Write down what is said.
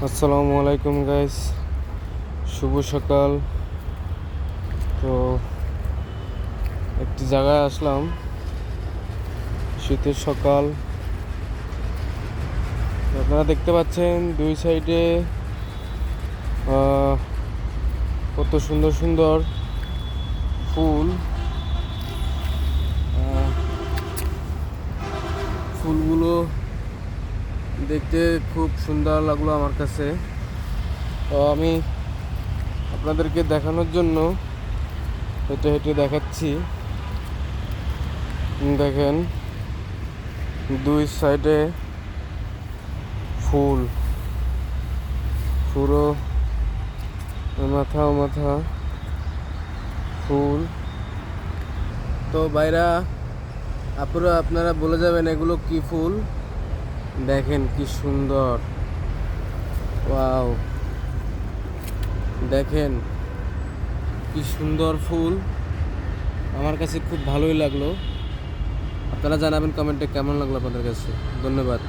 আসসালামু আলাইকুম গাইস, শুভ সকাল। তো একটি জায়গায় আসলাম, শীতের সকাল। তো আপনারা দেখতে পাচ্ছেন দুই সাইডে কত সুন্দর সুন্দর ফুল। ফুলগুলো দেখতে খুব সুন্দর লাগলো আমার কাছে। তো আমি আপনাদেরকে দেখানোর জন্য হেঁটে হেঁটে দেখাচ্ছি। দেখেন দুই সাইডে ফুল, পুরো মাথা ফুল। তো ভাইরা আপনারা বলে যাবেন এগুলো কি ফুল। দেখেন কি সুন্দর, ওয়াও, দেখেন কি সুন্দর ফুল। আমার কাছে খুব ভালোই লাগলো। আপনারা জানাবেন কমেন্টে কেমন লাগলো আপনাদের কাছে। ধন্যবাদ।